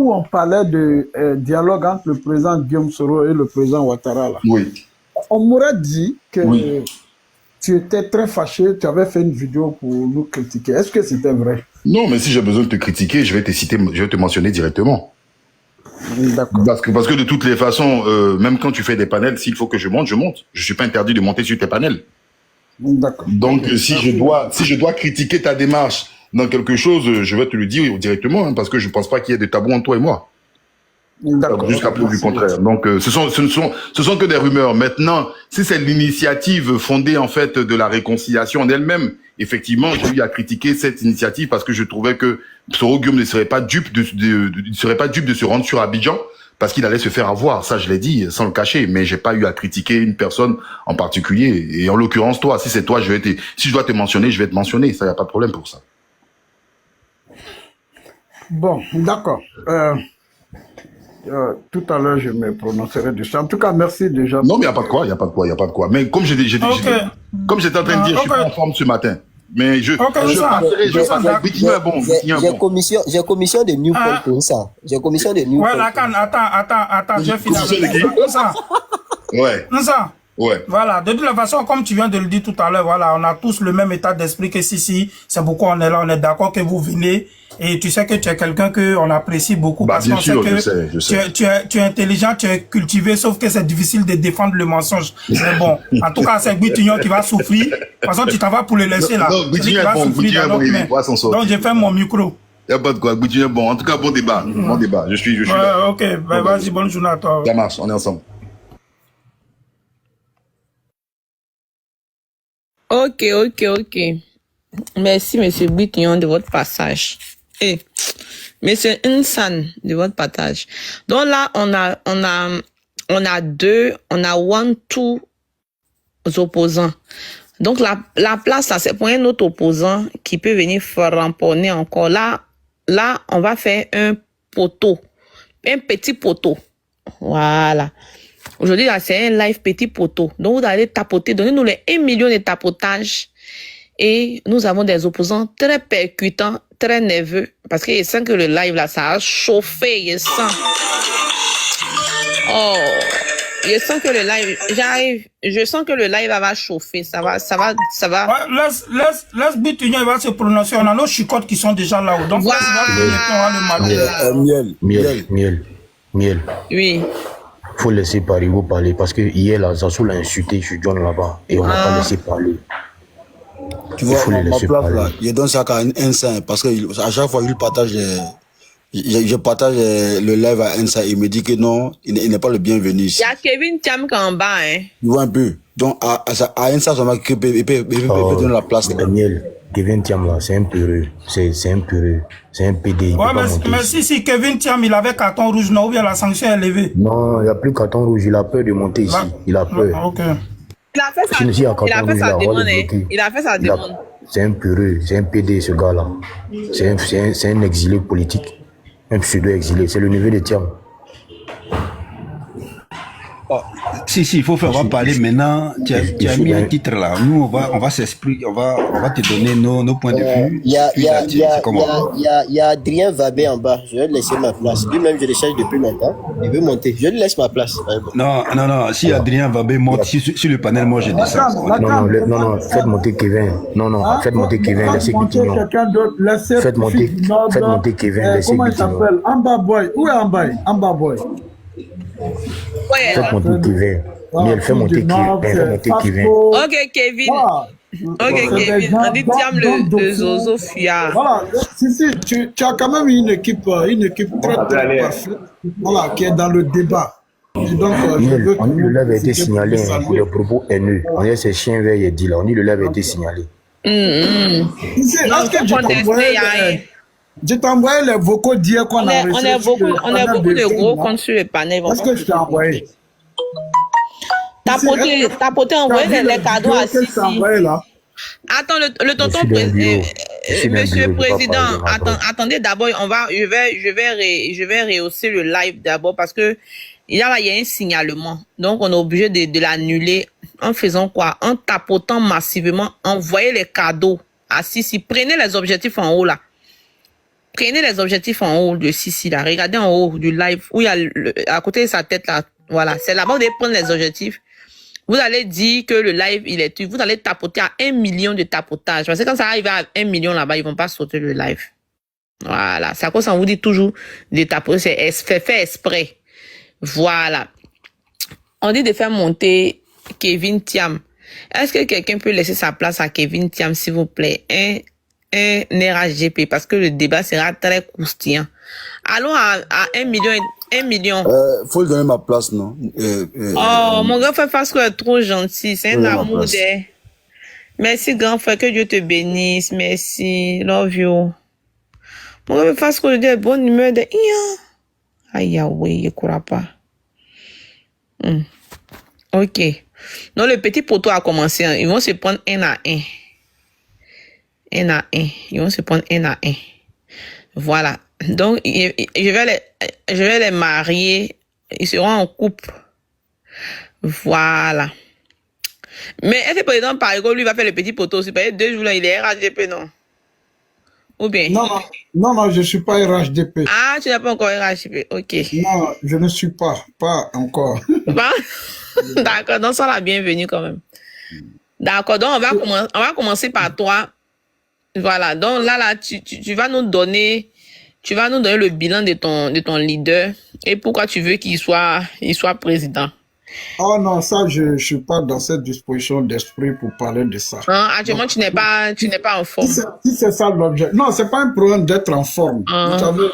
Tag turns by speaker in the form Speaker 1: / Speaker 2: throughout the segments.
Speaker 1: où on parlait de dialogue entre le président Guillaume Soro et le président Ouattara, là,
Speaker 2: Oui.
Speaker 1: on m'aurait dit que
Speaker 2: Oui.
Speaker 1: tu étais très fâché, tu avais fait une vidéo pour nous critiquer. Est-ce que c'était vrai?
Speaker 2: Non, mais si j'ai besoin de te critiquer, je vais te citer, je vais te mentionner directement.
Speaker 1: D'accord.
Speaker 2: Parce que de toutes les façons, même quand tu fais des panels, s'il faut que je monte, je monte. Je suis pas interdit de monter sur tes panels.
Speaker 1: D'accord.
Speaker 2: Donc, si je dois critiquer ta démarche dans quelque chose, je vais te le dire directement, hein, parce que je pense pas qu'il y ait de tabou entre toi et moi. Jusqu'à preuve du contraire. Donc, ce sont que des rumeurs. Maintenant, si c'est l'initiative fondée, en fait, de la réconciliation en elle-même, effectivement, j'ai eu à critiquer cette initiative parce que je trouvais que Soro Guillaume ne serait pas dupe de se rendre sur Abidjan parce qu'il allait se faire avoir. Ça, je l'ai dit, sans le cacher. Mais j'ai pas eu à critiquer une personne en particulier. Et en l'occurrence, toi, si c'est toi, si je dois te mentionner, je vais te mentionner. Ça, y a pas de problème pour ça.
Speaker 1: Bon, d'accord. Tout à l'heure, je me prononcerai dessus. En tout cas, merci déjà.
Speaker 2: Non, mais il n'y a pas de quoi, il n'y a pas de quoi, il n'y a pas de quoi. Mais comme j'étais en train de dire, je suis pas en forme ce matin. Mais j'ai
Speaker 3: commission de Newport pour ça. J'ai commission de Newport.
Speaker 4: Ouais, attends, je finis.
Speaker 2: Ouais. Ouais.
Speaker 4: Voilà, de toute la façon, comme tu viens de le dire tout à l'heure, voilà, on a tous le même état d'esprit que si, c'est pourquoi on est là, on est d'accord que vous venez, et tu sais que tu es quelqu'un qu'on apprécie beaucoup, parce qu'on sait que tu es intelligent, tu es cultivé, sauf que c'est difficile de défendre le mensonge. Mais bon, en tout cas, c'est Guitignon qui va souffrir. De toute façon, tu t'en vas pour le laisser là.
Speaker 2: Non, Guitignon est bon, il va s'en sortir.
Speaker 4: Donc, j'ai fait mon micro.
Speaker 2: Il n'y a pas de quoi, Guitignon est bon. En tout cas, bon débat, bon débat. Je suis
Speaker 4: là. Ok, ben, vas-y, bonne journée à toi.
Speaker 2: Ça marche, on est ensemble.
Speaker 5: Ok. Merci, monsieur Guitignon, de votre passage. Et monsieur Insan, de votre passage. Donc là, on a two opposants. Donc la place, là, c'est pour un autre opposant qui peut venir ramponner encore. Là, on va faire un poteau. Un petit poteau. Voilà. Aujourd'hui, là, c'est un live petit poteau. Donc, vous allez tapoter. Donnez-nous les 1 million de tapotages. Et nous avons des opposants très percutants, très nerveux. Parce qu'ils sentent que le live, là, ça a chauffé. Ils sentent. Oh. Je sens que le live, je sens que le live va chauffer. Ça va.
Speaker 4: Ouais, laisse Guitignon, il va se prononcer. On a nos chicottes qui sont déjà là-haut. Donc,
Speaker 5: voilà.
Speaker 3: Miel.
Speaker 5: Oui.
Speaker 3: Faut laisser Parigo parler parce que hier là, Zassou l'a insulté sur John là-bas et on n'a pas laissé parler.
Speaker 6: Tu vois, ma place là, il donne ça à Insa parce que à chaque fois il partage, je partage le live à Insa, il me dit que non, il n'est pas le bienvenu ici.
Speaker 5: Il y a Kevin Thiam qui est en bas, hein.
Speaker 6: Tu vois un peu. Donc à Insa, ça m'a il peut donner la place.
Speaker 3: Daniel, Kevin Thiam là, c'est un peureux, c'est un peureux, c'est un PD.
Speaker 4: Ouais, mais si Kevin Thiam, il avait carton rouge, non, ou bien la sanction est levée.
Speaker 3: Non, il n'y a plus carton rouge, il a peur de monter ici. Il a peur.
Speaker 4: Ok.
Speaker 5: Il a fait sa demande. Il a fait sa demande.
Speaker 3: C'est un peureux, c'est un PD ce gars-là. C'est un exilé politique. Un pseudo-exilé. C'est le niveau de Thiam.
Speaker 7: Oh, si, il faut faire, on va parler maintenant. Tu as mis un titre là. Nous, on va s'expliquer, on va te donner nos points de vue.
Speaker 3: Il y a Adrien Vabé en bas. Je vais lui laisser ma place. Lui-même, je le cherche depuis longtemps. Il veut monter. Je lui laisse ma place.
Speaker 7: Non. Si Adrien Vabé monte sur le panel, moi je descends.
Speaker 3: Non. Faites monter Kevin. Non. Faites monter Kevin. Laissez Guitignon. Faites monter Kevin. Laissez
Speaker 1: Comment il s'appelle? Amba Boy. Où est Amba Boy?
Speaker 3: Faites monter Kevin. Miel, fais monter Kevin.
Speaker 5: Ok, Kevin. On dit Thiam le Zozo Fuyard.
Speaker 1: Voilà, si, tu as quand même une équipe très parfaite, voilà, qui est dans le débat. Donc,
Speaker 3: le live a été signalé pour les propos haineux. On dit c'est chien vert, il dit là. On dit le live a été signalé.
Speaker 1: Est-ce que je t'ai envoyé les vocaux d'hier qu'on a reçus?
Speaker 5: On a beaucoup de gros comptes sur le panel.
Speaker 1: Est-ce que je t'ai envoyé?
Speaker 5: Tapoter, envoyer les cadeaux à Sissi. Attends, le tonton monsieur le président, attendez d'abord, je vais rehausser le live d'abord parce que il y a un signalement. Donc, on est obligé de l'annuler en faisant quoi? En tapotant massivement, envoyer les cadeaux à Sissi. Prenez les objectifs en haut là. Prenez les objectifs en haut de Sissi, là. Regardez en haut du live, où il y a à côté de sa tête, là. Voilà. C'est là-bas où vous allez prendre les objectifs. Vous allez dire que le live, il est tué. Vous allez tapoter à 1 million de tapotage. Parce que quand ça arrive à 1 million là-bas, ils vont pas sauter le live. Voilà. C'est à cause ça, on vous dit toujours de tapoter. C'est fait exprès. Voilà. On dit de faire monter Kevin Thiam. Est-ce que quelqu'un peut laisser sa place à Kevin Thiam, s'il vous plaît? Un RHGP, parce que le débat sera très croustillant. Allons à 1 million. 1 million.
Speaker 6: Faut lui donner ma place, non?
Speaker 5: Mon grand frère Fasco est trop gentil. C'est un amour des. Merci, grand frère. Que Dieu te bénisse. Merci. Love you. Mon grand frère Fasco, je dis bonne humeur de. Aïe, oui, je ne crois pas. Ok. Donc, le petit poteau a commencé. Ils vont se prendre un à un. Un à un. Ils vont se prendre un à un. Voilà. Donc, je vais les marier. Ils seront en couple. Voilà. Mais est-ce que, par exemple, par exemple, lui va faire le petit poteau aussi? Parce que 2 jours là, il est RHDP, non? Ou bien?
Speaker 1: Non, je ne suis pas RHDP.
Speaker 5: Ah, tu n'es pas encore RHDP. Ok.
Speaker 1: Non, je ne suis pas encore.
Speaker 5: D'accord, donc ça la bienvenue quand même. D'accord, donc on va commencer par toi. Voilà, donc là, tu vas nous donner le bilan de ton leader et pourquoi tu veux qu'il soit président.
Speaker 1: Oh non, ça, je ne suis pas dans cette disposition d'esprit pour parler de ça.
Speaker 5: Actuellement, tu n'es pas en forme.
Speaker 1: Si c'est ça l'objet. Non, c'est pas un problème d'être en forme. Vous savez,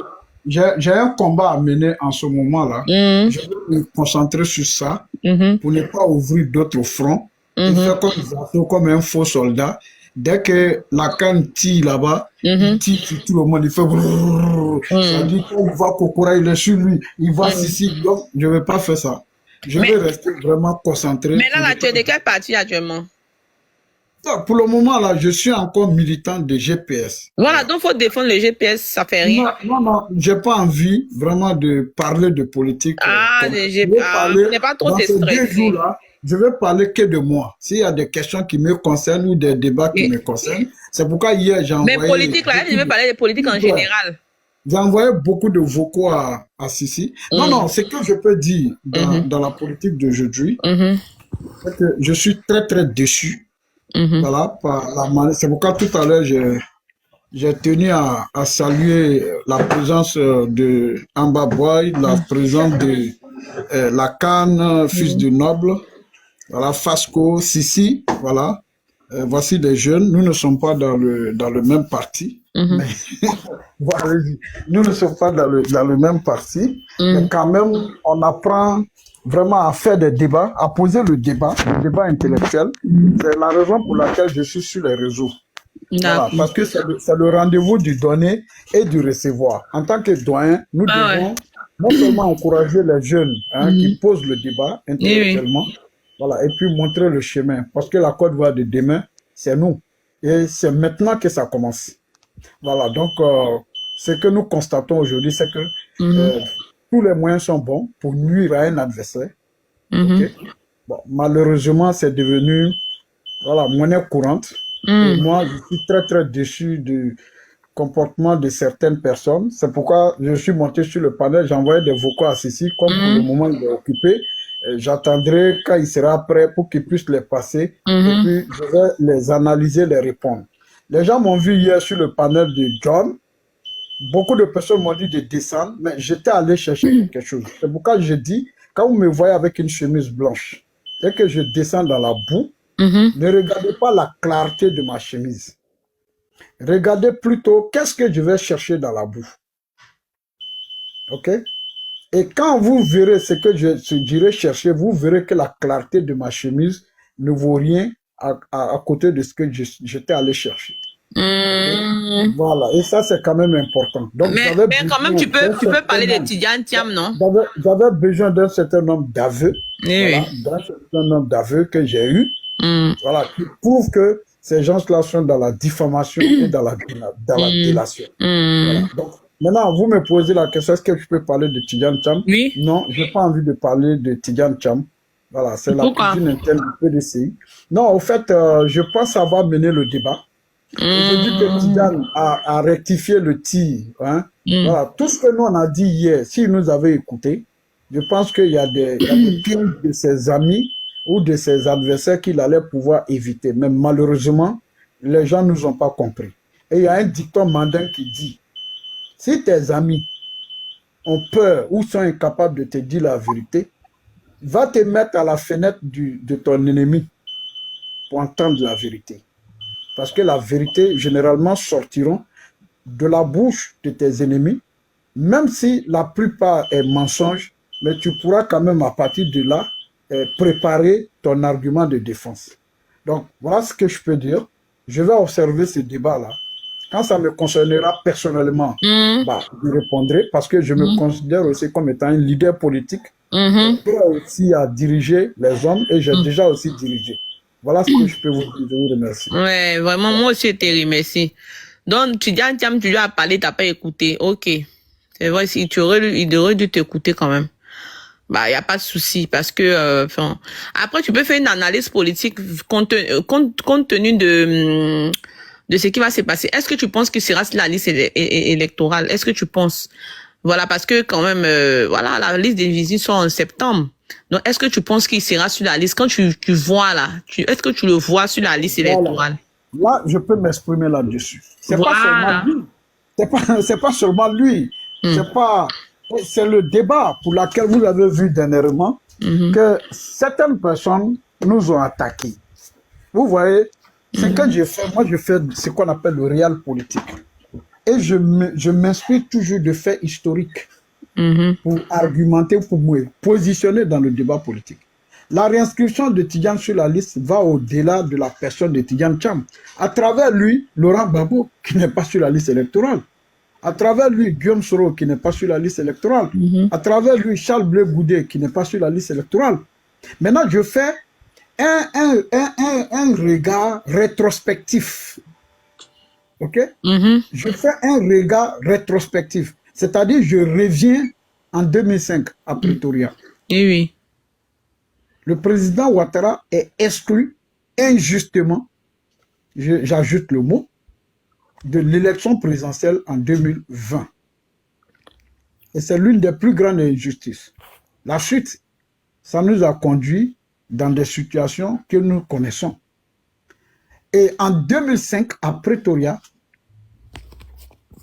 Speaker 1: j'ai un combat à mener en ce moment-là. Je vais me concentrer sur ça pour ne pas ouvrir d'autres fronts. Et faire comme un faux soldat. Dès que la canne tire là-bas, il tire sur tout le monde, il fait ça dit qu'il va Kokora, il est sur lui, il va ici. Donc, je ne vais pas faire ça. Je vais rester vraiment concentré.
Speaker 5: Mais là, tu es de quel parti actuellement?
Speaker 1: Pour le moment, là, je suis encore militant de GPS.
Speaker 5: Voilà, donc il faut défendre le GPS, ça fait rien.
Speaker 1: Non, j'ai pas envie vraiment de parler de politique.
Speaker 5: Le GPS, tu n'es pas trop stressé.
Speaker 1: Je vais parler que de moi. S'il y a des questions qui me concernent ou des débats qui me concernent, c'est pourquoi hier j'ai envoyé...
Speaker 5: Mais politique, là, je vais parler de politique en général.
Speaker 1: J'ai envoyé beaucoup de vocaux à Sissi. Non, ce que je peux dire dans la politique d'aujourd'hui, c'est que je suis très, très déçu. Voilà, par la manière. C'est pourquoi tout à l'heure, j'ai tenu à saluer la présence de Amba Boy, la présence de la Cannes, fils du noble, voilà, Fasco, Sissi, voilà. Voici des jeunes. Nous ne sommes pas dans le même parti. Mais, voilà, nous ne sommes pas dans le même parti. Mais quand même, on apprend vraiment à faire des débats, à poser le débat intellectuel. C'est la raison pour laquelle je suis sur les réseaux. Voilà, parce que c'est le rendez-vous du donner et du recevoir. En tant que doyen, nous devons non seulement encourager les jeunes qui posent le débat intellectuellement, voilà, et puis montrer le chemin. Parce que la Côte d'Ivoire de demain, c'est nous. Et c'est maintenant que ça commence. Voilà, donc ce que nous constatons aujourd'hui, c'est que tous les moyens sont bons pour nuire à un adversaire. Okay? Bon, malheureusement, c'est devenu monnaie courante. Et moi, je suis très, très déçu du comportement de certaines personnes. C'est pourquoi je suis monté sur le panel, j'ai envoyé des vocaux à Sissi. Comme pour le moment, il est occupé, j'attendrai quand il sera prêt pour qu'il puisse les passer. Et puis, je vais les analyser, les répondre. Les gens m'ont vu hier sur le panel de John. Beaucoup de personnes m'ont dit de descendre, mais j'étais allé chercher quelque chose. C'est pourquoi je dis, quand vous me voyez avec une chemise blanche et que je descends dans la boue, ne regardez pas la clarté de ma chemise. Regardez plutôt qu'est-ce que je vais chercher dans la boue. Ok? Et quand vous verrez ce que je dirais chercher, vous verrez que la clarté de ma chemise ne vaut rien à côté de ce que j'étais allé chercher. Voilà, et ça c'est quand même important. Donc,
Speaker 5: mais quand même, tu peux parler de Tidjane Thiam, non?
Speaker 1: J'avais besoin d'un certain nombre d'aveux, d'un certain nombre d'aveux que j'ai eu, voilà, qui prouvent que ces gens-là sont dans la diffamation et dans la délation. Voilà. Donc, maintenant, vous me posez la question, est-ce que je peux parler de Tidjane Thiam?
Speaker 5: Oui.
Speaker 1: Non, je n'ai pas envie de parler de Tidjane Thiam. Voilà, c'est la cuisine interne du PDCI. Non, au fait, je pense avoir mené le débat. Je dis que Tidjane a rectifié le tir. Hein. Voilà. Tout ce que nous on a dit hier, s'il nous avait écouté, je pense qu'il y a des pièges de ses amis ou de ses adversaires qu'il allait pouvoir éviter. Mais malheureusement, les gens ne nous ont pas compris. Et il y a un dicton mandin qui dit, si tes amis ont peur ou sont incapables de te dire la vérité, va te mettre à la fenêtre de ton ennemi pour entendre la vérité. Parce que la vérité, généralement, sortiront de la bouche de tes ennemis, même si la plupart est mensonge, mais tu pourras quand même, à partir de là, préparer ton argument de défense. Donc, voilà ce que je peux dire. Je vais observer ce débat-là. Quand ça me concernera personnellement, bah, je répondrai parce que je me considère aussi comme étant un leader politique, prêt aussi à diriger les hommes et j'ai déjà aussi dirigé. Voilà ce que je peux vous dire. Je vous remercie.
Speaker 5: Ouais, vraiment, moi aussi, je te remercie. Donc, tu dis, tu lui as parlé, tu n'as pas écouté. Ok. C'est vrai, si il devrait dû t'écouter quand même. Bah, il n'y a pas de souci parce que, après, tu peux faire une analyse politique compte tenu de ce qui va se passer. Est-ce que tu penses qu'il sera sur la liste électorale? Est-ce que tu penses? Voilà, parce que quand même, voilà, la liste des visites sont en septembre. Donc, est-ce que tu penses qu'il sera sur la liste? Quand tu vois là, est-ce que tu le vois sur la liste électorale?
Speaker 1: Là, je peux m'exprimer là-dessus. C'est pas seulement lui. C'est pas seulement lui. C'est le débat pour lequel vous avez vu dernièrement que certaines personnes nous ont attaqués. Vous voyez, c'est que j'ai fait, moi je fais ce qu'on appelle le réel politique. Et je m'inspire toujours de faits historiques pour argumenter, pour me positionner dans le débat politique. La réinscription de Tidjane sur la liste va au-delà de la personne de Tidjane Thiam. À travers lui, Laurent Gbagbo, qui n'est pas sur la liste électorale. À travers lui, Guillaume Soro, qui n'est pas sur la liste électorale. À travers lui, Charles Blé Goudé, qui n'est pas sur la liste électorale. Maintenant, je fais un regard rétrospectif. OK? Je fais un regard rétrospectif. C'est-à-dire, je reviens en 2005 à Pretoria.
Speaker 5: Oui.
Speaker 1: Le président Ouattara est exclu injustement, j'ajoute le mot, de l'élection présidentielle en 2020. Et c'est l'une des plus grandes injustices. La suite, ça nous a conduit dans des situations que nous connaissons. Et en 2005, à Pretoria,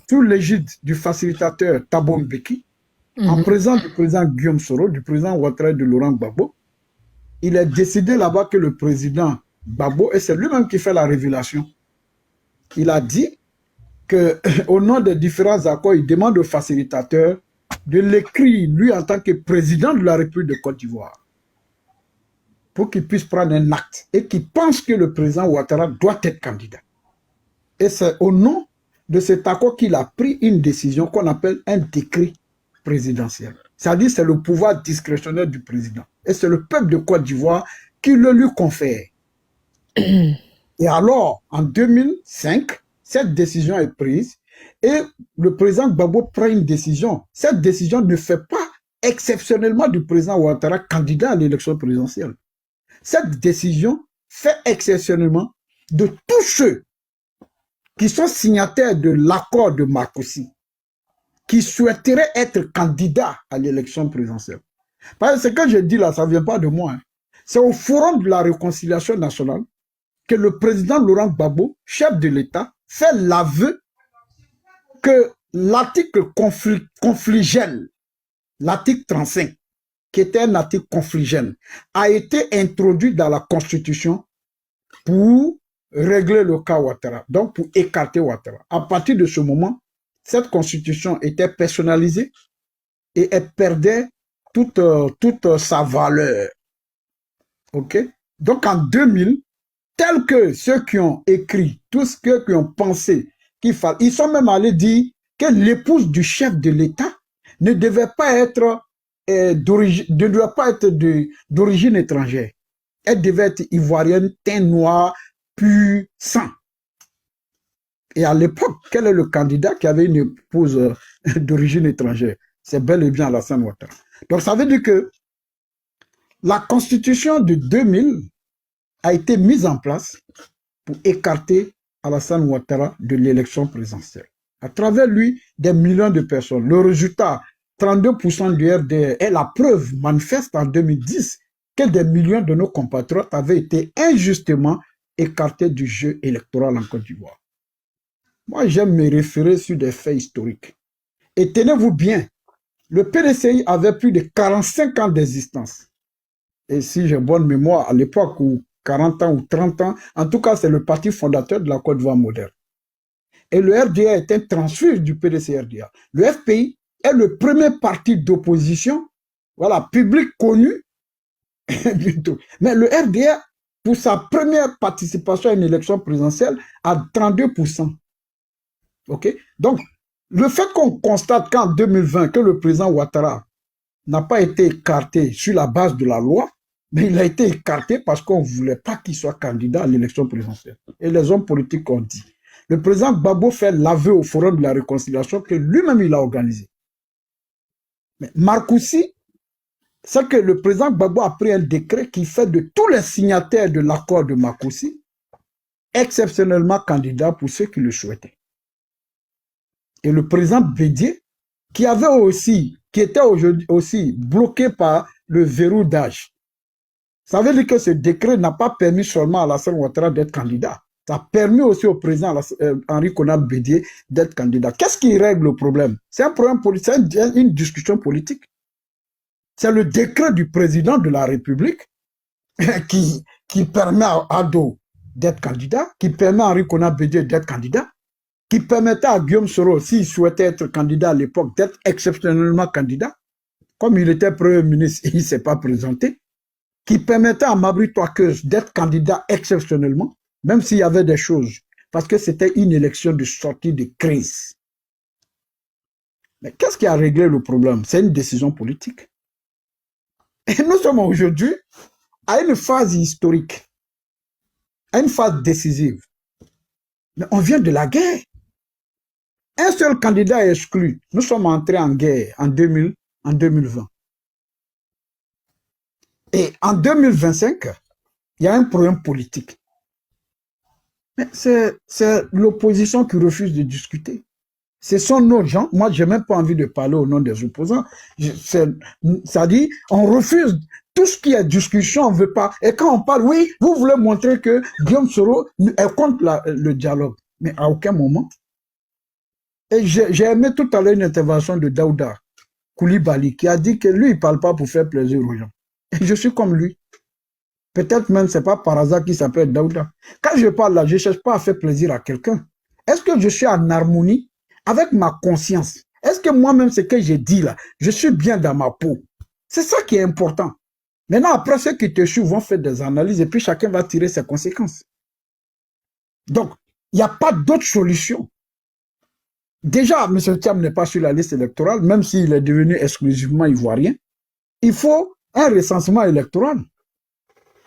Speaker 1: sous l'égide du facilitateur Thabo Mbeki, en présence du président Guillaume Soro, du président Ouattara et de Laurent Gbagbo, il est décidé là-bas que le président Gbagbo, et c'est lui-même qui fait la révélation, il a dit qu'au nom des différents accords, il demande au facilitateur de l'écrire, lui, en tant que président de la République de Côte d'Ivoire, pour qu'il puisse prendre un acte et qu'il pense que le président Ouattara doit être candidat. Et c'est au nom de cet accord qu'il a pris une décision qu'on appelle un décret présidentiel. C'est-à-dire c'est le pouvoir discrétionnaire du président. Et c'est le peuple de Côte d'Ivoire qui le lui confère. Et alors, en 2005, cette décision est prise et le président Gbagbo prend une décision. Cette décision ne fait pas exceptionnellement du président Ouattara candidat à l'élection présidentielle. Cette décision fait exceptionnellement de tous ceux qui sont signataires de l'accord de Marcoussis, qui souhaiteraient être candidats à l'élection présidentielle. Parce que ce que je dis là, ça ne vient pas de moi. Hein. C'est au Forum de la réconciliation nationale que le président Laurent Gbagbo, chef de l'État, fait l'aveu que l'article confligène, l'article 35, qui était un article confligène, a été introduit dans la Constitution pour régler le cas Ouattara, donc pour écarter Ouattara. À partir de ce moment, cette Constitution était personnalisée et elle perdait toute sa valeur. OK? Donc en 2000, tels que ceux qui ont écrit, tous ceux qui ont pensé qu'il fallait, ils sont même allés dire que l'épouse du chef de l'État ne devait pas être d'origine étrangère. Elle devait être ivoirienne, teint noir, pur sang. Et à l'époque, quel est le candidat qui avait une épouse d'origine étrangère? C'est bel et bien Alassane Ouattara. Donc ça veut dire que la constitution de 2000 a été mise en place pour écarter Alassane Ouattara de l'élection présidentielle. À travers lui, des millions de personnes. Le résultat, 32% du RDR, est la preuve manifeste en 2010 que des millions de nos compatriotes avaient été injustement écartés du jeu électoral en Côte d'Ivoire. Moi, j'aime me référer sur des faits historiques. Et tenez-vous bien, le PDCI avait plus de 45 ans d'existence. Et si j'ai bonne mémoire, à l'époque où 40 ans ou 30 ans, en tout cas, c'est le parti fondateur de la Côte d'Ivoire moderne. Et le RDA est un transfuge du PDC-RDA. Le FPI est le premier parti d'opposition, voilà, public connu du tout. Mais le RDA, pour sa première participation à une élection présidentielle, a 32%. OK? Donc, le fait qu'on constate qu'en 2020, que le président Ouattara n'a pas été écarté sur la base de la loi, mais il a été écarté parce qu'on ne voulait pas qu'il soit candidat à l'élection présidentielle. Et les hommes politiques ont dit. Le président Gbagbo fait l'aveu au Forum de la Réconciliation que lui-même il a organisé. Mais Marcoussi, c'est que le président Gbagbo a pris un décret qui fait de tous les signataires de l'accord de Marcoussi exceptionnellement candidats pour ceux qui le souhaitaient. Et le président Bédié, qui était aujourd'hui aussi bloqué par le verrou d'âge. Ça veut dire que ce décret n'a pas permis seulement à Alassane Ouattara d'être candidat. Ça a permis aussi au président Henri Konan Bédié d'être candidat. Qu'est-ce qui règle le problème? C'est un problème politique, c'est une discussion politique. C'est le décret du président de la République qui permet à Ado d'être candidat, qui permet à Henri Konan Bédié d'être candidat, qui permettait à Guillaume Soro, s'il souhaitait être candidat à l'époque, d'être exceptionnellement candidat. Comme il était Premier ministre, il ne s'est pas présenté. Qui permettait à Mabry Touakeuse d'être candidat exceptionnellement, même s'il y avait des choses, parce que c'était une élection de sortie de crise. Mais qu'est-ce qui a réglé le problème? C'est une décision politique. Et nous sommes aujourd'hui à une phase historique, à une phase décisive. Mais on vient de la guerre. Un seul candidat est exclu. Nous sommes entrés en guerre en 2020. Et en 2025, il y a un problème politique. Mais c'est l'opposition qui refuse de discuter. Ce sont nos gens. Moi, je n'ai même pas envie de parler au nom des opposants. Ça dit, on refuse tout ce qui est discussion, on ne veut pas. Et quand on parle, oui, vous voulez montrer que Guillaume Soro est contre le dialogue. Mais à aucun moment. Et j'ai aimé tout à l'heure une intervention de Daouda Koulibaly qui a dit que lui, il ne parle pas pour faire plaisir aux gens. Et je suis comme lui. Peut-être même, ce n'est pas par hasard qu'il s'appelle Daouda. Quand je parle là, je ne cherche pas à faire plaisir à quelqu'un. Est-ce que je suis en harmonie avec ma conscience? Est-ce que moi-même, ce que j'ai dit là, je suis bien dans ma peau? C'est ça qui est important. Maintenant, après, ceux qui te suivent vont faire des analyses et puis chacun va tirer ses conséquences. Donc, il n'y a pas d'autre solution. Déjà, M. Thiam n'est pas sur la liste électorale, même s'il est devenu exclusivement ivoirien. Il faut un recensement électoral.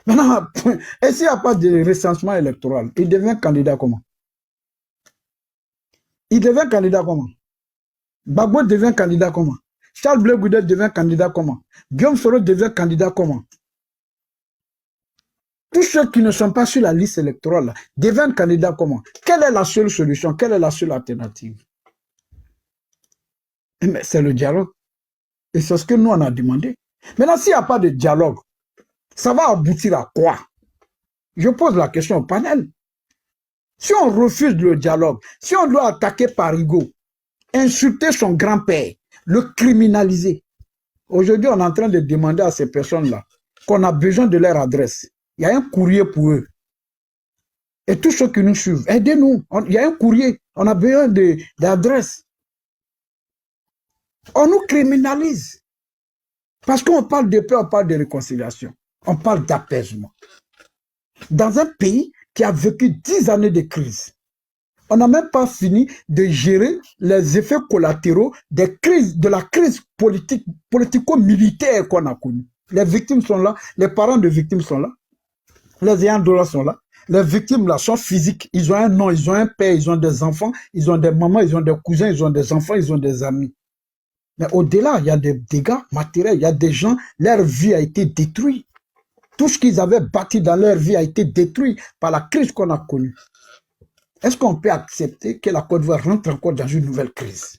Speaker 1: Maintenant, et s'il n'y a pas de recensement électoral, il devient candidat comment? Il devient candidat comment? Gbagbo devient candidat comment? Charles Blé Goudé devient candidat comment? Guillaume Soro devient candidat comment? Tous ceux qui ne sont pas sur la liste électorale deviennent candidats comment? Quelle est la seule solution? Quelle est la seule alternative? Mais c'est le dialogue. Et c'est ce que nous on a demandé. Maintenant, s'il n'y a pas de dialogue, ça va aboutir à quoi? Je pose la question au panel. Si on refuse le dialogue, si on doit attaquer Parigo, insulter son grand-père, le criminaliser, aujourd'hui on est en train de demander à ces personnes-là qu'on a besoin de leur adresse. Il y a un courrier pour eux. Et tous ceux qui nous suivent, aidez-nous. Il y a un courrier, on a besoin d'adresse. On nous criminalise. Parce qu'on parle de paix, on parle de réconciliation. On parle d'apaisement. Dans un pays qui a vécu 10 années de crise, on n'a même pas fini de gérer les effets collatéraux des crises, de la crise politico-militaire qu'on a connue. Les victimes sont là, les parents de victimes sont là, les ayants droit sont là. Les victimes là sont physiques, ils ont un nom, ils ont un père, ils ont des enfants, ils ont des mamans, ils ont des cousins, ils ont des enfants, ils ont des amis. Mais au-delà, il y a des dégâts matériels, il y a des gens, leur vie a été détruite. Tout ce qu'ils avaient bâti dans leur vie a été détruit par la crise qu'on a connue. Est-ce qu'on peut accepter que la Côte d'Ivoire rentre encore dans une nouvelle crise?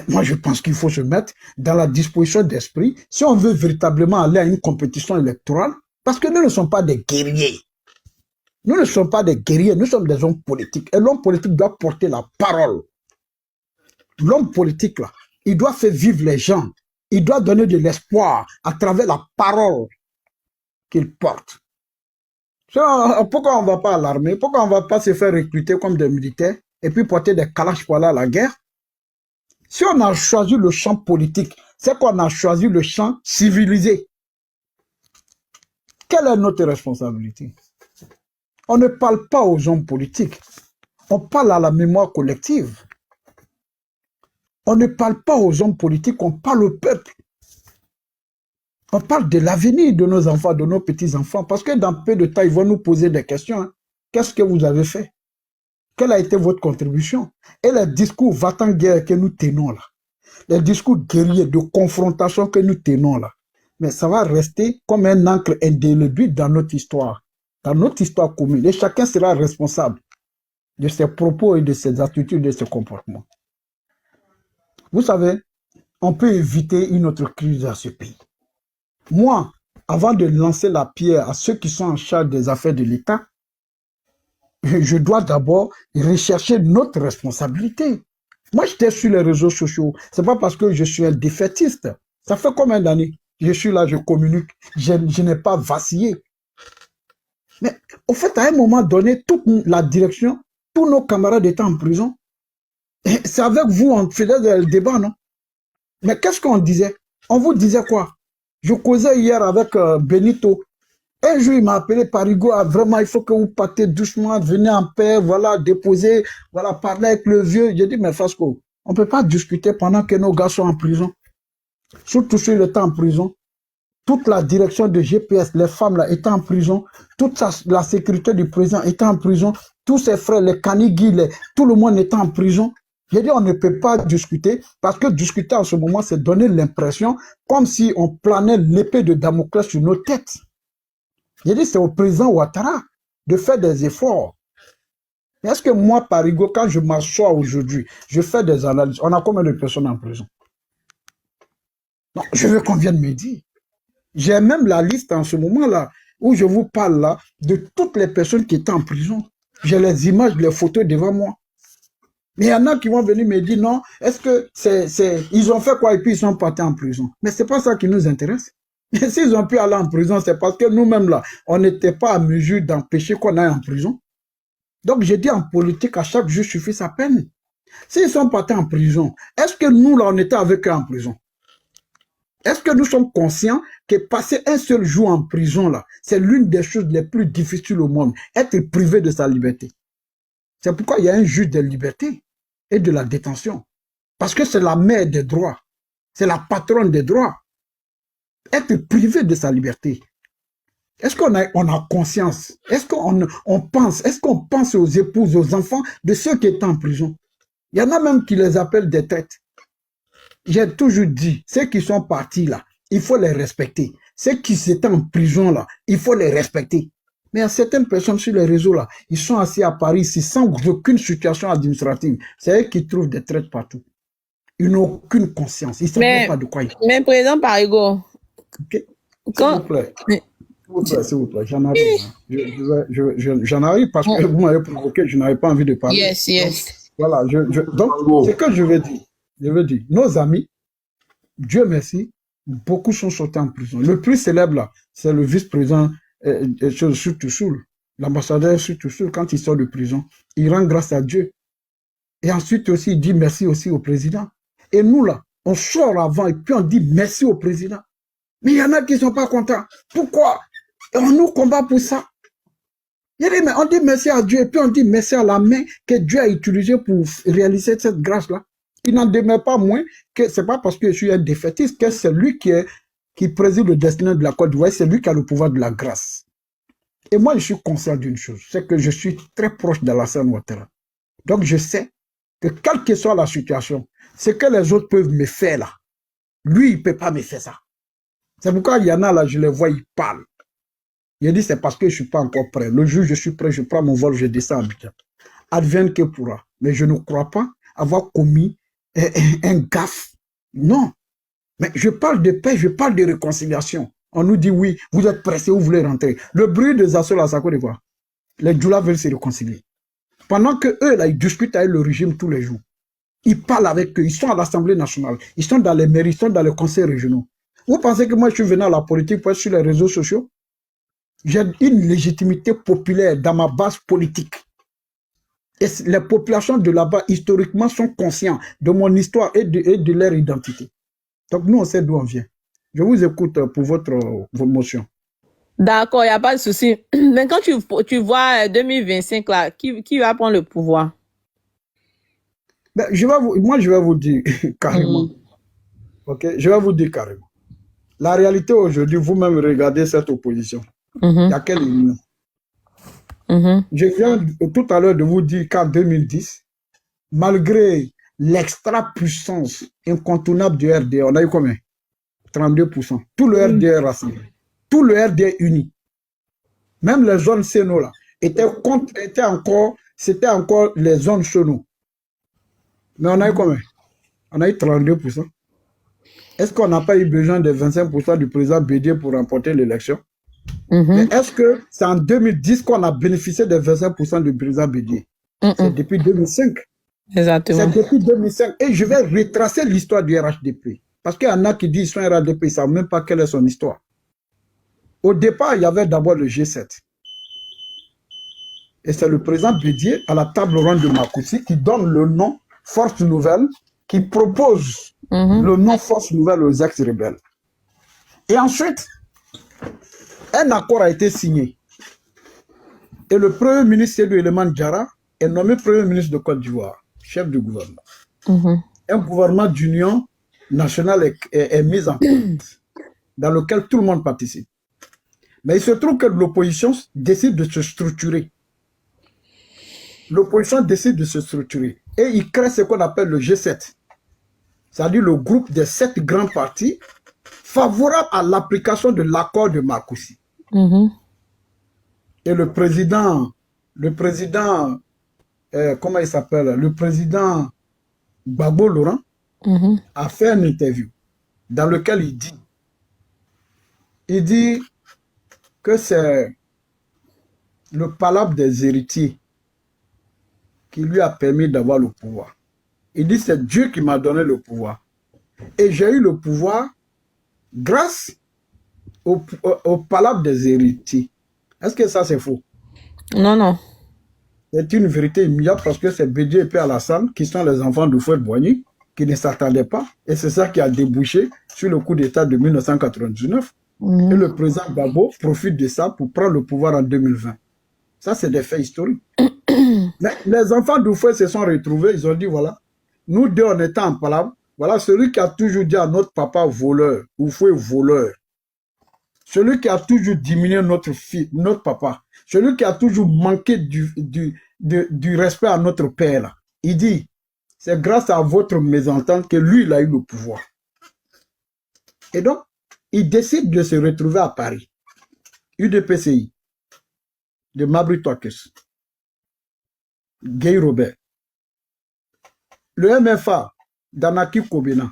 Speaker 1: Moi, je pense qu'il faut se mettre dans la disposition d'esprit si on veut véritablement aller à une compétition électorale, parce que nous ne sommes pas des guerriers. Nous ne sommes pas des guerriers, nous sommes des hommes politiques. Et l'homme politique doit porter la parole. L'homme politique, là, il doit faire vivre les gens. Il doit donner de l'espoir à travers la parole qu'il porte. Pourquoi on ne va pas à l'armée? Pourquoi on ne va pas se faire recruter comme des militaires et puis porter des calaches pour aller à la guerre? Si on a choisi le champ politique, c'est qu'on a choisi le champ civilisé. Quelle est notre responsabilité? On ne parle pas aux hommes politiques. On parle à la mémoire collective. On ne parle pas aux hommes politiques, on parle au peuple. On parle de l'avenir de nos enfants, de nos petits-enfants, parce que dans peu de temps, ils vont nous poser des questions. Hein. Qu'est-ce que vous avez fait? Quelle a été votre contribution? Et les discours va-t-en-guerre que nous tenons là, les discours guerriers de confrontation que nous tenons là, mais ça va rester comme un encre indélébile dans notre histoire commune. Et chacun sera responsable de ses propos et de ses attitudes, de ses comportements. Vous savez, on peut éviter une autre crise dans ce pays. Moi, avant de lancer la pierre à ceux qui sont en charge des affaires de l'État, je dois d'abord rechercher notre responsabilité. Moi, j'étais sur les réseaux sociaux. C'est pas parce que je suis un défaitiste. Ça fait combien d'années? Je suis là, je communique. Je n'ai pas vacillé. Mais au fait, à un moment donné, toute la direction, tous nos camarades étaient en prison. C'est avec vous, on faisait le débat, non? Mais qu'est-ce qu'on disait? On vous disait quoi? Je causais hier avec Benito. Un jour, il m'a appelé Parigo, vraiment, il faut que vous partez doucement, venez en paix, voilà, déposer, voilà, parler avec le vieux. J'ai dit, mais Fasco, on ne peut pas discuter pendant que nos gars sont en prison. Surtout s'il était en prison. Toute la direction de GPS, les femmes là, étaient en prison. Toute la sécurité du président était en prison. Tous ses frères, les Kanigui, tout le monde était en prison. J'ai dit, on ne peut pas discuter, parce que discuter en ce moment, c'est donner l'impression comme si on planait l'épée de Damoclès sur nos têtes. J'ai dit, c'est au président Ouattara de faire des efforts. Est-ce que moi, Parigo, quand je m'assois aujourd'hui, je fais des analyses, on a combien de personnes en prison? Non, je veux qu'on vienne me dire. J'ai même la liste en ce moment-là, où je vous parle là, de toutes les personnes qui étaient en prison. J'ai les images, les photos devant moi. Mais il y en a qui vont venir me dire, non, est-ce que ils ont fait quoi et puis ils sont partis en prison? Mais c'est pas ça qui nous intéresse. Mais s'ils ont pu aller en prison, c'est parce que nous-mêmes là, on n'était pas à mesure d'empêcher qu'on aille en prison. Donc j'ai dit en politique, à chaque juge suffit sa peine. S'ils sont partis en prison, est-ce que nous là, on était avec eux en prison? Est-ce que nous sommes conscients que passer un seul jour en prison là, c'est l'une des choses les plus difficiles au monde, être privé de sa liberté? C'est pourquoi il y a un juge de liberté et de la détention. Parce que c'est la mère des droits. C'est la patronne des droits. Être privé de sa liberté. Est-ce qu'on a conscience? Est-ce qu'on pense aux épouses, aux enfants de ceux qui étaient en prison? Il y en a même qui les appellent des traites. J'ai toujours dit, ceux qui sont partis là, il faut les respecter. Ceux qui étaient en prison là, il faut les respecter. Mais il y a certaines personnes sur les réseaux là, ils sont assis à Paris ici sans aucune situation administrative. C'est eux qui trouvent des traites partout. Ils n'ont aucune conscience. Ils ne savent même pas de quoi ils font.
Speaker 5: Mais président Parigo,
Speaker 1: okay. S'il vous plaît. S'il vous plaît, j'en arrive. J'en arrive parce que vous m'avez provoqué, je n'avais pas envie de parler.
Speaker 5: Yes.
Speaker 1: Donc, voilà, donc c'est que je veux dire, nos amis, Dieu merci, beaucoup sont sortis en prison. Le plus célèbre là, c'est le vice-président Soutoussoul, l'ambassadeur Soutoussoul, quand il sort de prison, il rend grâce à Dieu. Et ensuite aussi, il dit merci aussi au président. Et nous là, on sort avant et puis on dit merci au président. Mais il y en a qui ne sont pas contents. Pourquoi? Et on nous combat pour ça. Mais on dit merci à Dieu et puis on dit merci à la main que Dieu a utilisée pour réaliser cette grâce-là. Il n'en demeure pas moins que ce n'est pas parce que je suis un défaitiste que c'est lui qui préside le destin de la Côte d'Ivoire, c'est lui qui a le pouvoir de la grâce. Et moi, je suis conscient d'une chose, c'est que je suis très proche d'Alassane Ouattara. Donc, je sais que quelle que soit la situation, ce que les autres peuvent me faire là, lui, il ne peut pas me faire ça. C'est pourquoi il y en a là, je les vois, ils parlent. J'ai dit, c'est parce que je ne suis pas encore prêt. Le jour où je suis prêt, je prends mon vol, je descends à Abidjan. Advienne que pourra. Mais je ne crois pas avoir commis un gaffe. Non. Mais je parle de paix, je parle de réconciliation. On nous dit, oui, vous êtes pressés, vous voulez rentrer. Le bruit des assauts, là, ça quoi? Les Djoula veulent se réconcilier. Pendant que eux, là, ils discutent avec le régime tous les jours. Ils parlent avec eux, ils sont à l'Assemblée nationale, ils sont dans les mairies, ils sont dans les conseils régionaux. Vous pensez que moi, je suis venu à la politique pour être sur les réseaux sociaux? J'ai une légitimité populaire dans ma base politique. Et les populations de là-bas, historiquement, sont conscients de mon histoire et de leur identité. Donc, nous, on sait d'où on vient. Je vous écoute pour vos motions.
Speaker 5: D'accord, il n'y a pas de souci. Mais quand tu vois 2025, là, qui va prendre le pouvoir?
Speaker 1: Ben, moi, je vais vous dire carrément. Ok, je vais vous dire carrément. La réalité aujourd'hui, vous-même regardez cette opposition. Il y a quelle union? Je viens tout à l'heure de vous dire qu'en 2010, malgré l'extra-puissance incontournable du RDR, on a eu combien? 32%. Tout le RDR rassemblé. Tout le RDR uni. Même les zones Séno là, c'était encore les zones Séno. Mais on a eu combien? On a eu 32%. Est-ce qu'on n'a pas eu besoin de 25% du président Bédié pour remporter l'élection? Mais est-ce que c'est en 2010 qu'on a bénéficié de 25% du président Bédié? C'est depuis 2005.
Speaker 5: Exactement.
Speaker 1: C'est depuis 2005. Et je vais retracer l'histoire du RHDP. Parce qu'il y en a qui disent qu'ils sont RHDP, ils ne savent même pas quelle est son histoire. Au départ, il y avait d'abord le G7. Et c'est le président Bédié, à la table ronde de Marcoussis, qui donne le nom Force Nouvelle, qui propose le nom Force Nouvelle aux ex-rebelles. Et ensuite, un accord a été signé. Et le premier ministre Seydou Eleman Diarra est nommé premier ministre de Côte d'Ivoire, chef du gouvernement. Un gouvernement d'union nationale est mis en place, dans lequel tout le monde participe. Mais il se trouve que l'opposition décide de se structurer. L'opposition décide de se structurer. Et il crée ce qu'on appelle le G7. C'est-à-dire le groupe des 7 grands partis favorables à l'application de l'accord de Marcoussis. Et le président, comment il s'appelle? Le président Gbagbo Laurent a fait une interview dans lequel il dit que c'est le palabre des héritiers qui lui a permis d'avoir le pouvoir. Il dit c'est Dieu qui m'a donné le pouvoir. Et j'ai eu le pouvoir grâce au palabre des héritiers. Est-ce que ça c'est faux?
Speaker 5: Non, non.
Speaker 1: C'est une vérité immédiate parce que c'est Bédié et Père Alassane qui sont les enfants de Fouet-Boigny qui ne s'attendaient pas. Et c'est ça qui a débouché sur le coup d'État de 1999. Et le président Gbagbo profite de ça pour prendre le pouvoir en 2020. Ça, c'est des faits historiques. Mais les enfants d'Oufouet se sont retrouvés, ils ont dit, voilà, nous deux, on était en palabre. Voilà, celui qui a toujours dit à notre papa voleur, Oufouet voleur. Celui qui a toujours diminué notre fils, notre papa. Celui qui a toujours manqué du respect à notre père. Là. Il dit, c'est grâce à votre mésentente que lui, il a eu le pouvoir. Et donc, il décide de se retrouver à Paris. UDPCI, de Mabry Touakes, Guy Robert, le MFA d'Anaki Kobena,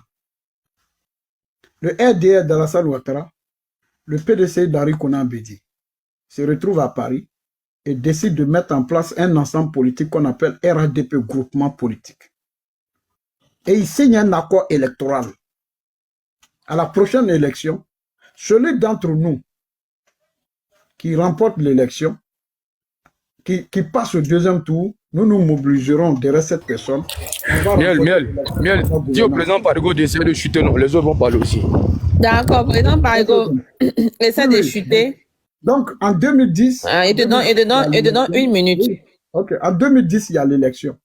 Speaker 1: le RDR d'Alassane Ouattara, le PDC d'Henri Konan Bédié se retrouve à Paris et décide de mettre en place un ensemble politique qu'on appelle RHDP, groupement politique. Et il signe un accord électoral. À la prochaine élection, celui d'entre nous qui remporte l'élection, qui passe au deuxième tour, nous nous mobiliserons derrière cette personne.
Speaker 8: Miel, dis au président Parigo d'essayer de chuter, non, les autres vont parler aussi.
Speaker 5: D'accord, président Parigo, essaie de chuter.
Speaker 1: Donc, en 2010...
Speaker 5: et dedans 1 minute.
Speaker 1: Oui. Ok, en 2010, il y a l'élection.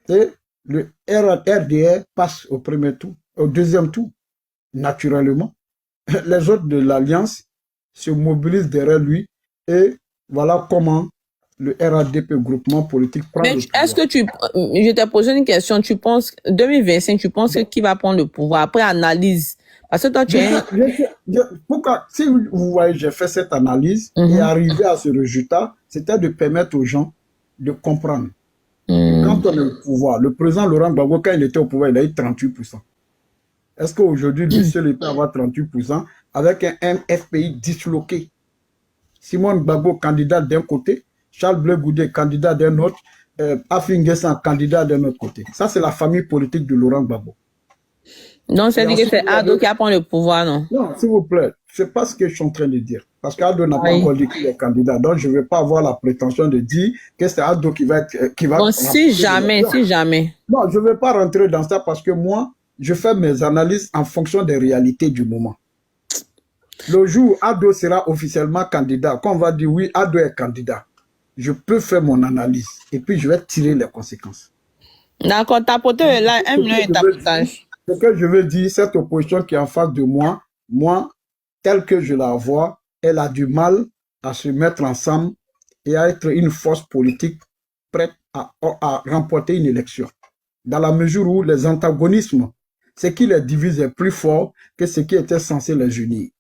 Speaker 1: Et le RDR passe au premier tour, au deuxième tour, naturellement. Les autres de l'Alliance se mobilisent derrière lui et voilà comment le RHDP, groupement politique, prend le pouvoir.
Speaker 5: Est-ce que je t'ai posé une question, tu penses, 2025, tu penses qui va prendre le pouvoir après analyse? Parce que toi, tu es...
Speaker 1: Pourquoi, si vous voyez, j'ai fait cette analyse et arrivé à ce résultat, c'était de permettre aux gens de comprendre. Quand on est au pouvoir, le président Laurent Gbagbo, quand il était au pouvoir, il a eu 38%. Est-ce qu'aujourd'hui, lui seul, il peut avoir 38% avec un FPI disloqué? Simone Gbagbo, candidat d'un côté, Charles Blé Goudé, candidat d'un autre, Afin Guessan, candidat d'un autre côté. Ça, c'est la famille politique de Laurent Gbagbo.
Speaker 5: Donc, c'est dit que c'est Ado qui apprend le pouvoir, non?
Speaker 1: Non, s'il vous plaît, c'est pas ce que je suis en train de dire. Parce qu'Ado n'a pas encore dit qu'il est candidat. Donc, je ne vais pas avoir la prétention de dire que c'est Ado qui va être...
Speaker 5: Bon, si jamais.
Speaker 1: Non, je ne vais pas rentrer dans ça parce que moi, je fais mes analyses en fonction des réalités du moment. Le jour où Ado sera officiellement candidat, quand on va dire oui, Ado est candidat, je peux faire mon analyse et puis je vais tirer les conséquences.
Speaker 5: D'accord, tapoter est là, 1 million et tapotage.
Speaker 1: Ce que je veux dire, cette opposition qui est en face de moi, telle que je la vois, elle a du mal à se mettre ensemble et à être une force politique prête à remporter une élection. Dans la mesure où les antagonismes, ce qui les divise est plus fort que ce qui était censé les unir.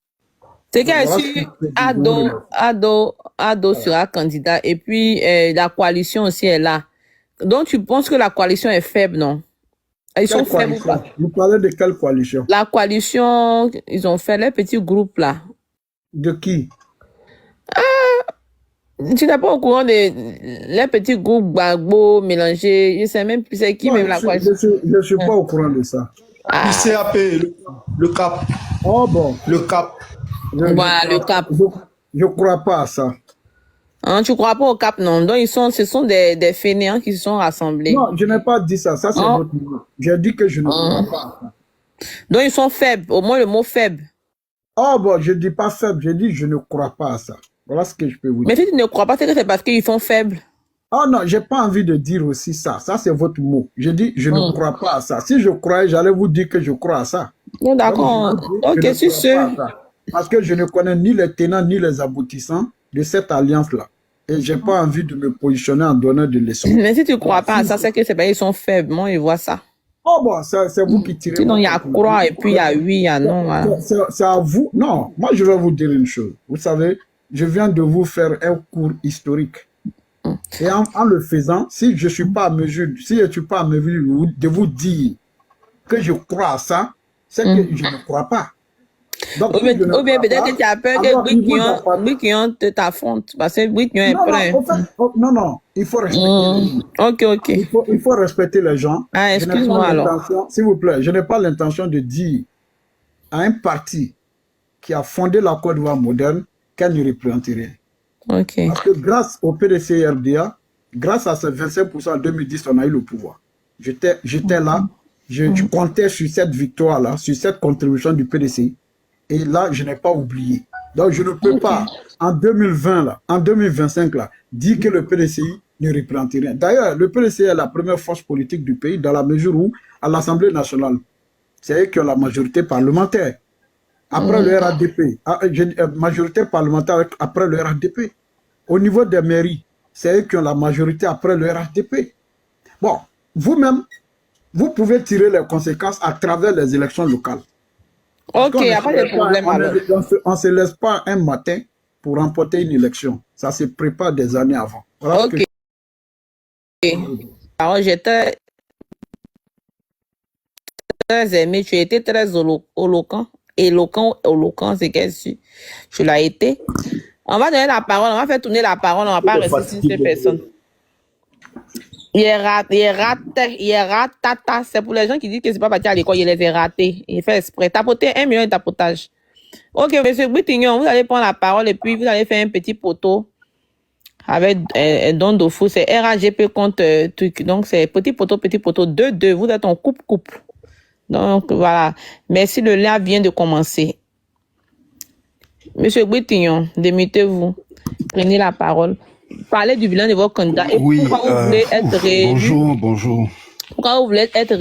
Speaker 5: C'est qu'il su Ado sera candidat et puis la coalition aussi est là. Donc tu penses que la coalition est faible, non? Ils sont faibles ou pas?
Speaker 1: Vous parlez de quelle coalition?
Speaker 5: La coalition, ils ont fait les petits groupes là.
Speaker 1: De qui?
Speaker 5: Tu n'es pas au courant des les petits groupes Gbagbo mélangés. Je sais même plus c'est qui même la coalition.
Speaker 1: Je ne suis pas au courant de ça.
Speaker 9: ICAP, le CAP.
Speaker 1: Oh bon.
Speaker 9: Le CAP.
Speaker 5: Voilà, le CAP.
Speaker 1: Je ne crois pas à ça.
Speaker 5: Hein, tu ne crois pas au CAP, non? Donc, ce sont des fainéants qui se sont rassemblés.
Speaker 1: Non, je n'ai pas dit ça. Ça, c'est votre mot. J'ai dit que je ne crois pas à ça.
Speaker 5: Donc, ils sont faibles. Au moins, le mot faible.
Speaker 1: Oh bon, je ne dis pas faible. Je dis je ne crois pas à ça. Voilà ce que je peux vous dire.
Speaker 5: Mais si tu ne crois pas, c'est que c'est parce qu'ils sont faibles.
Speaker 1: Oh non, j'ai pas envie de dire aussi ça. Ça, c'est votre mot. Je dis je ne crois pas à ça. Si je croyais, j'allais vous dire que je crois à ça.
Speaker 5: Non, d'accord. Ok, c'est sûr.
Speaker 1: Parce que je ne connais ni les tenants ni les aboutissants de cette alliance-là. Et j'ai pas envie de me positionner en donnant de leçons.
Speaker 5: Mais si tu ne crois pas à ça, c'est que c'est parce qu'ils sont faibles. Moi, ils voient ça.
Speaker 1: Oh bon, c'est vous qui tirez.
Speaker 5: Sinon, il y a croire et puis il y a oui, il y a non. Voilà.
Speaker 1: C'est à vous. Non, moi, je vais vous dire une chose. Vous savez, je viens de vous faire un cours historique. Et en le faisant, si je ne suis pas à mesure, de vous dire que je crois à ça, c'est que je ne crois pas. Donc,
Speaker 5: ou bien peut-être que tu as peur que Briquion t'affronte, parce que Briquion est prêt.
Speaker 1: Non, il faut respecter les gens.
Speaker 5: Ok.
Speaker 1: Il faut respecter les gens.
Speaker 5: Ah, excuse-moi alors.
Speaker 1: S'il vous plaît, je n'ai pas l'intention de dire à un parti qui a fondé la Côte d'Ivoire moderne qu'elle ne représente rien.
Speaker 5: Okay.
Speaker 1: Parce que grâce au PDC RDA, grâce à ces 25% en 2010, on a eu le pouvoir. J'étais là, je comptais sur cette victoire-là, sur cette contribution du PDC. Et là, je n'ai pas oublié. Donc, je ne peux pas, en 2020, là, en 2025, là, dire que le PDCI ne représente rien. D'ailleurs, le PDCI est la première force politique du pays dans la mesure où, à l'Assemblée nationale, c'est eux qui ont la majorité parlementaire. Après le RADP, majorité parlementaire après le RADP. Au niveau des mairies, c'est eux qui ont la majorité après le RADP. Bon, vous-même, vous pouvez tirer les conséquences à travers les élections locales.
Speaker 5: Ok, il n'y a pas de problème alors.
Speaker 1: On ne se laisse pas un matin pour remporter une élection. Ça se prépare des années avant. Voilà.
Speaker 5: Ok. Alors, j'étais très aimé, tu étais très éloquent, c'est qu'est-ce que tu l'as été. On va donner la parole, on va faire tourner la parole, on va pas rester sur ces personnes. Il est ratata. C'est pour les gens qui disent que c'est pas parti à l'école, il les a ratés. Il fait exprès. Tapoter 1 million de tapotage. Ok, monsieur Britignon, vous allez prendre la parole et puis vous allez faire un petit poteau avec Don Dofou. C'est RAGP contre truc. Donc, c'est petit poteau, 2-2. Vous êtes en coupe. Donc, voilà. Merci, le live vient de commencer. Monsieur Britignon, démutez-vous. Prenez la parole. Parlez du bilan de vos candidats. Et
Speaker 7: oui,
Speaker 5: pourquoi vous voulez être réélu?
Speaker 7: Bonjour.
Speaker 5: Pourquoi vous voulez être réélu?